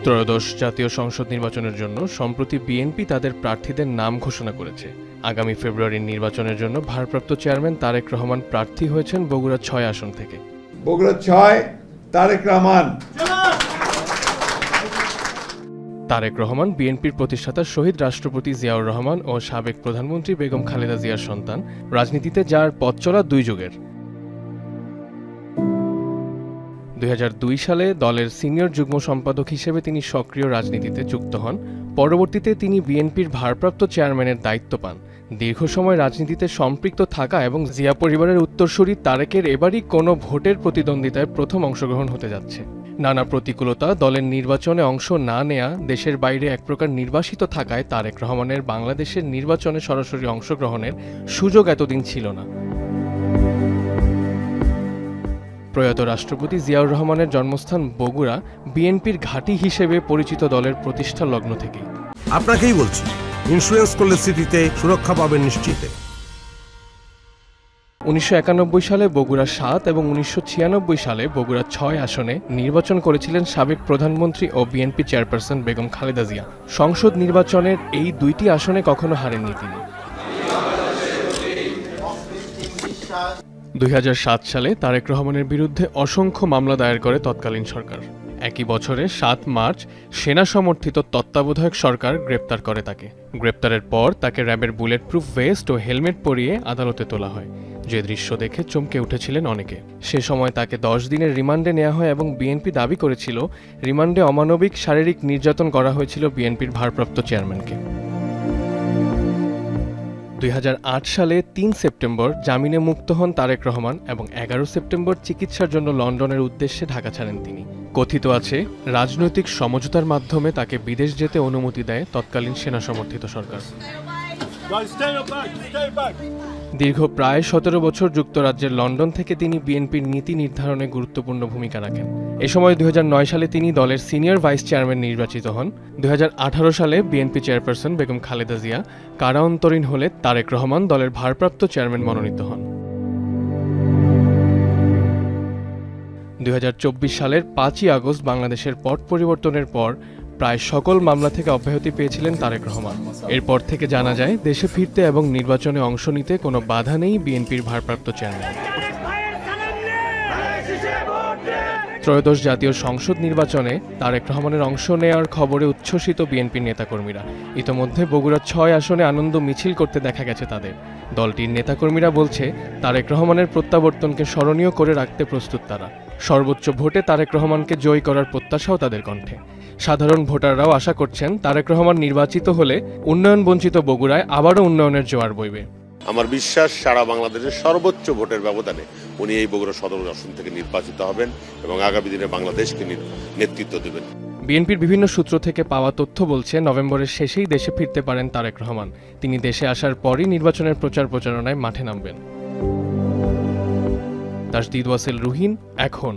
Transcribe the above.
ত্রয়োদশ জাতীয় সংসদ নির্বাচনের জন্য সম্প্রতি বিএনপি তাদের প্রার্থীদের নাম ঘোষণা করেছে। আগামী ফেব্রুয়ারির নির্বাচনের জন্য ভারপ্রাপ্ত চেয়ারম্যান তারেক রহমান প্রার্থী হয়েছেন বগুড়া ৬ আসন থেকে। বগুড়া ৬ তারেক রহমান। তারেক রহমান বিএনপির প্রতিষ্ঠাতা শহীদ রাষ্ট্রপতি জিয়াউর রহমান ও সাবেক প্রধানমন্ত্রী বেগম খালেদা জিয়ার সন্তান। রাজনীতিতে যার পথ চলা ২ যুগের। ২০০২ সালে দলের সিনিয়র যুগ্ম সম্পাদক হিসেবে তিনি সক্রিয় রাজনীতিতে যুক্ত হন। পরবর্তীতে তিনি বিএনপির ভারপ্রাপ্ত চেয়ারম্যানের দায়িত্ব পান। দীর্ঘ সময় রাজনীতিতে সম্পৃক্ত থাকা এবং জিয়া পরিবারের উত্তরসূরি তারেকের এবারই কোনো ভোটের প্রতিদ্বন্দ্বিতায় প্রথম অংশগ্রহণ হতে যাচ্ছে। নানা প্রতিকূলতা, দলের নির্বাচনে অংশ না নেয়া, দেশের বাইরে এক প্রকার নির্বাসিত থাকায় তারেক রহমানের বাংলাদেশের নির্বাচনে সরাসরি অংশগ্রহণের সুযোগ এতদিন ছিল না। প্রয়াত রাষ্ট্রপতি জিয়াউর রহমানের জন্মস্থান বগুড়া বিএনপির ঘাঁটি হিসেবে পরিচিত দলের প্রতিষ্ঠা লগ্ন থেকেই। আপনাকেই বলছি, ইন্স্যুরেন্স করলে সিটিতে সুরক্ষা পাবেন নিশ্চিত। ১৯৯১ সালে বগুড়া ৭ এবং ১৯৯৬ সালে বগুড়া ৬ আসনে নির্বাচন করেছিলেন সাবেক প্রধানমন্ত্রী ও বিএনপি চেয়ারপারসন বেগম খালেদা জিয়া। সংসদ নির্বাচনের এই ২টি আসনে কখনো হারেননি তিনি। ২০০৭ সালে তারেক রহমানের বিরুদ্ধে অসংখ্য মামলা দায়ের করে তৎকালীন সরকার। একই বছরে ৭ মার্চ সেনা সমর্থিত তত্ত্বাবধায়ক সরকার গ্রেপ্তার করে তাকে। গ্রেপ্তারের পর তাকে র্যাবের বুলেট প্রুফ ভেস্ট ও হেলমেট পরিয়ে আদালতে তোলা হয়, যে দৃশ্য দেখে চমকে উঠেছিলেন অনেকে। সে সময় তাকে ১০ দিনের রিমান্ডে নেওয়া হয় এবং বিএনপি দাবি করেছিল রিমান্ডে অমানবিক শারীরিক নির্যাতন করা হয়েছিল বিএনপির ভারপ্রাপ্ত চেয়ারম্যানকে। ২০০৮ সালে ৩ সেপ্টেম্বর জামিনে মুক্ত হন তারেক রহমান এবং ১১ সেপ্টেম্বর চিকিৎসার জন্য লন্ডনের উদ্দেশ্যে ঢাকা ছাড়েন তিনি। কথিত আছে, রাজনৈতিক সমঝোতার মাধ্যমে তাকে বিদেশ যেতে অনুমতি দেয় তৎকালীন সেনা সমর্থিত সরকার। দীর্ঘ প্রায় ১৭ বছর যুক্তরাজ্যের লন্ডন থেকে তিনি বিএনপির নীতি নির্ধারণে গুরুত্বপূর্ণ ভূমিকা রাখেন। এ সময় ২০০৯ সালে তিনি দলের সিনিয়র ভাইস চেয়ারম্যান নির্বাচিত হন। ২০১৮ সালে বিএনপি চেয়ারপারসন বেগম খালেদা জিয়া কারা অন্তরীণ হলে তারেক রহমান দলের ভারপ্রাপ্ত চেয়ারম্যান মনোনীত হন। ২০২৪ সালের ৫ই আগস্ট বাংলাদেশের পট পরিবর্তনের পর প্রায় সকল মামলা থেকে অব্যাহতি পেয়েছিলেন তারেক রহমান। এরপর থেকে জানা যায়, দেশে ফিরতে এবং নির্বাচনে অংশ নিতে কোনো বাধা নেই বিএনপির ভারপ্রাপ্ত চেয়ারম্যান। ত্রয়োদশ জাতীয় সংসদ নির্বাচনে তারেক রহমানের অংশ নেওয়ার খবরে উচ্ছ্বসিত বিএনপির নেতাকর্মীরা। ইতোমধ্যে বগুড়া ৬ আসনে আনন্দ মিছিল করতে দেখা গেছে তাদের। দলটির নেতাকর্মীরা বলছে, তারেক রহমানের প্রত্যাবর্তনকে স্মরণীয় করে রাখতে প্রস্তুত তারা। সর্বোচ্চ ভোটে তারেক রহমানকে জয়ী করার প্রত্যাশাও তাদের কণ্ঠে। সাধারণ ভোটাররাও আশা করছেন, তারেক রহমান নির্বাচিত হলে উন্নয়ন বঞ্চিত বগুড়ায় আবারও উন্নয়নের জোয়ার বইবে। আমার বিশ্বাস, সারা বাংলাদেশের সর্বোচ্চ ভোটের ব্যবধানে উনি এই বগুড়া সদর আসন থেকে নির্বাচিত হবেন এবং আগামী দিনে বাংলাদেশকে নেতৃত্ব দেবেন। বিএনপির বিভিন্ন সূত্র থেকে পাওয়া তথ্য বলছে, নভেম্বরের শেষেই দেশে ফিরতে পারেন তারেক রহমান। তিনি দেশে আসার পরই নির্বাচনের প্রচারণায় মাঠে নামবেন। তাসদিদ ওয়াসেল রুহিন, এখন।